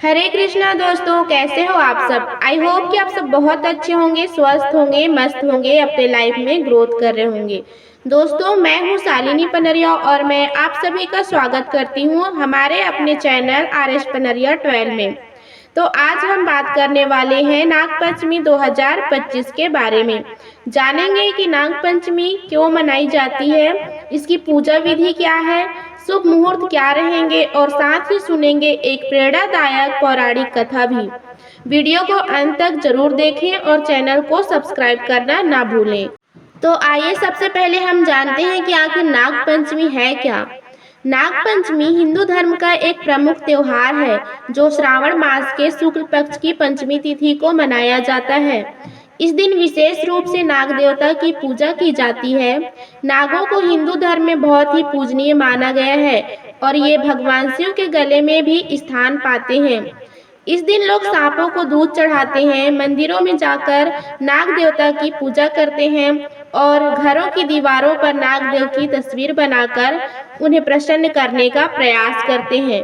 हरे कृष्णा दोस्तों, कैसे हो आप सब। आई होप कि आप सब बहुत अच्छे होंगे, स्वस्थ होंगे, मस्त होंगे, अपने लाइफ में ग्रोथ कर रहे होंगे। दोस्तों, मैं हूँ शालिनी पनरिया और मैं आप सभी का स्वागत करती हूँ हमारे अपने चैनल RS पनरिया 12 में। तो आज हम बात करने वाले हैं नागपंचमी 2025 के बारे में। जानेंगे कि नागपंचमी क्यों मनाई जाती है, इसकी पूजा विधि क्या है, शुभ मुहूर्त क्या रहेंगे और साथ ही सुनेंगे एक प्रेरणादायक पौराणिक कथा भी। वीडियो को अंत तक जरूर देखें और चैनल को सब्सक्राइब करना ना भूलें। तो आइए सबसे पहले हम जानते हैं कि आखिर नागपंचमी है क्या। नागपंचमी हिंदू धर्म का एक प्रमुख त्योहार है जो श्रावण मास के शुक्ल पक्ष की पंचमी तिथि को मनाया जाता है। इस दिन विशेष रूप से नाग देवता की पूजा की जाती है। नागों को हिंदू धर्म में बहुत ही पूजनीय माना गया है और ये भगवान शिव के गले में भी स्थान पाते हैं। इस दिन लोग सांपों को दूध चढ़ाते हैं, मंदिरों में जाकर नाग देवता की पूजा करते हैं और घरों की दीवारों पर नाग देव की तस्वीर बनाकर उन्हें प्रसन्न करने का प्रयास करते हैं।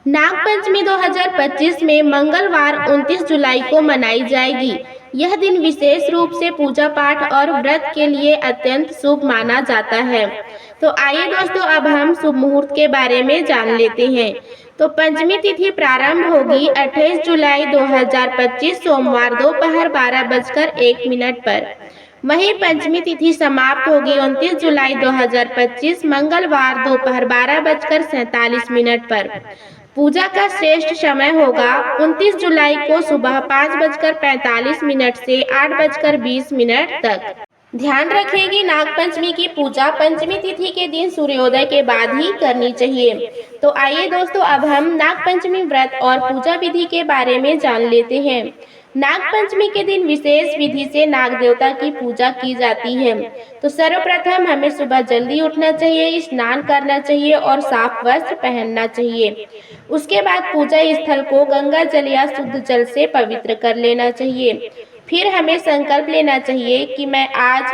नागपंचमी 2025 में मंगलवार 29 जुलाई को मनाई जाएगी। यह दिन विशेष रूप से पूजा पाठ और व्रत के लिए अत्यंत शुभ माना जाता है। तो आइए दोस्तों, अब हम शुभ मुहूर्त के बारे में जान लेते हैं। तो पंचमी तिथि प्रारंभ होगी 28 जुलाई 2025 सोमवार दोपहर 12:01 पर। वहीं पंचमी तिथि समाप्त होगी 29 जुलाई 2025 मंगलवार दोपहर 12:47 पर। पूजा का श्रेष्ठ समय होगा 29 जुलाई को सुबह 5:45 से 8:20 तक। ध्यान रखें कि नागपंचमी की पूजा पंचमी तिथि के दिन सूर्योदय के बाद ही करनी चाहिए। तो आइए दोस्तों, अब हम नागपंचमी व्रत और पूजा विधि के बारे में जान लेते हैं। नागपंचमी के दिन विशेष विधि से नाग देवता की पूजा की जाती है। तो सर्वप्रथम हमें सुबह जल्दी उठना चाहिए, स्नान करना चाहिए और साफ वस्त्र पहनना चाहिए। उसके बाद पूजा स्थल को गंगा जल या शुद्ध जल से पवित्र कर लेना चाहिए। फिर हमें संकल्प लेना चाहिए कि मैं आज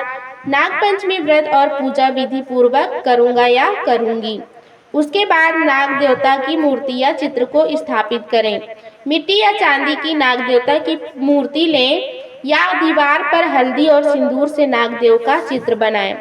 नागपंचमी व्रत और पूजा विधि पूर्वक करूंगा या करूंगी। उसके बाद नाग देवता की मूर्ति या चित्र को स्थापित करें। मिट्टी या चांदी की नाग देवता की मूर्ति लें या दीवार पर हल्दी और सिंदूर से नागदेव का चित्र बनाएं।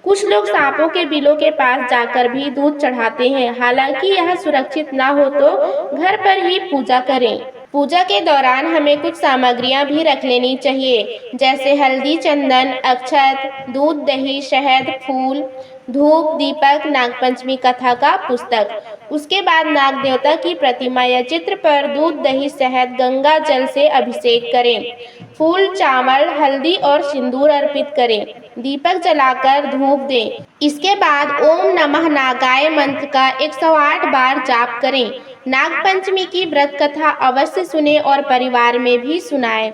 कुछ लोग सांपों के बिलों के पास जाकर भी दूध चढ़ाते हैं। हालांकि यह सुरक्षित ना हो तो घर पर ही पूजा करें। पूजा के दौरान हमें कुछ सामग्रियां भी रख लेनी चाहिए, जैसे हल्दी, चंदन, अक्षत, दूध, दही, शहद, फूल, धूप, दीपक, नागपंचमी कथा का पुस्तक। उसके बाद नाग देवता की प्रतिमा या चित्र पर दूध, दही, शहद, गंगा जल से अभिषेक करें। फूल, चावल, हल्दी और सिंदूर अर्पित करें। दीपक जलाकर धूप दें। इसके बाद ओम नमः नागाय मंत्र का 108 बार जाप करें। नागपंचमी की व्रत कथा अवश्य सुने और परिवार में भी सुनाएं।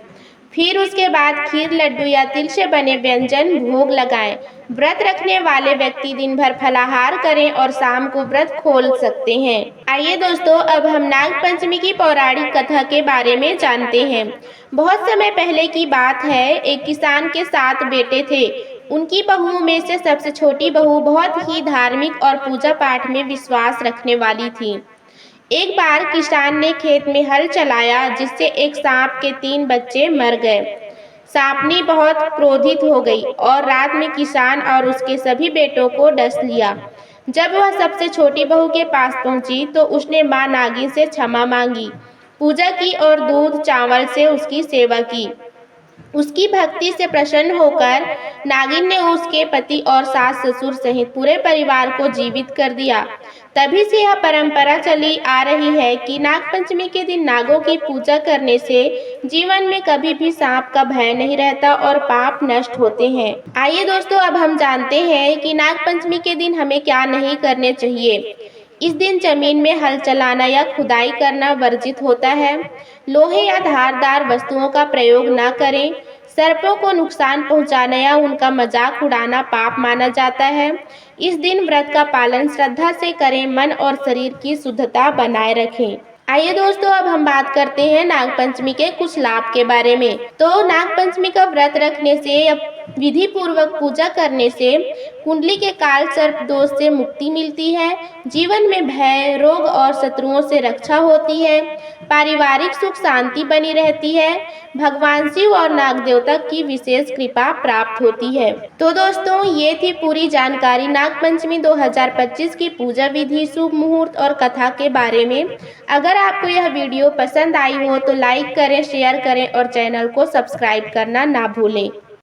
फिर उसके बाद खीर, लड्डू या तिल से बने व्यंजन भोग लगाएं। व्रत रखने वाले व्यक्ति दिन भर फलाहार करें और शाम को व्रत खोल सकते हैं। आइए दोस्तों, अब हम नागपंचमी की पौराणिक कथा के बारे में जानते हैं। बहुत समय पहले की बात है, एक किसान के 7 बेटे थे। उनकी बहुओं में से सबसे छोटी बहू बहुत ही धार्मिक और पूजा पाठ में विश्वास रखने वाली थी। एक बार किसान ने खेत में हल चलाया, जिससे एक सांप के 3 बच्चे मर गए। सांपनी बहुत क्रोधित हो गई और रात में किसान और उसके सभी बेटों को डस लिया। जब वह सबसे छोटी बहू के पास पहुंची तो उसने मां नागिन से क्षमा मांगी, पूजा की और दूध चावल से उसकी सेवा की। उसकी भक्ति से प्रसन्न होकर नागिन ने उसके पति और सास ससुर सहित पूरे परिवार को जीवित कर दिया। तभी से यह परंपरा चली आ रही है कि नागपंचमी के दिन नागों की पूजा करने से जीवन में कभी भी सांप का भय नहीं रहता और पाप नष्ट होते हैं। आइए दोस्तों, अब हम जानते हैं कि नागपंचमी के दिन हमें क्या नहीं करने चाहिए। इस दिन जमीन में हल चलाना या खुदाई करना वर्जित होता है। लोहे या धारदार वस्तुओं का प्रयोग न करें। सर्पों को नुकसान पहुंचाना या उनका मजाक उड़ाना पाप माना जाता है। इस दिन व्रत का पालन श्रद्धा से करें, मन और शरीर की शुद्धता बनाए रखें। आइए दोस्तों, अब हम बात करते हैं नागपंचमी के कुछ लाभ के बारे में। तो नागपंचमी का व्रत रखने से विधि पूर्वक पूजा करने से कुंडली के काल सर्प दोष से मुक्ति मिलती है, जीवन में भय, रोग और शत्रुओं से रक्षा होती है, पारिवारिक सुख शांति बनी रहती है, भगवान शिव और नाग देवता की विशेष कृपा प्राप्त होती है। तो दोस्तों, ये थी पूरी जानकारी नाग पंचमी 2025 की पूजा विधि, शुभ मुहूर्त और कथा के बारे में। अगर आपको यह वीडियो पसंद आई हो तो लाइक करें, शेयर करें और चैनल को सब्सक्राइब करना ना भूलें।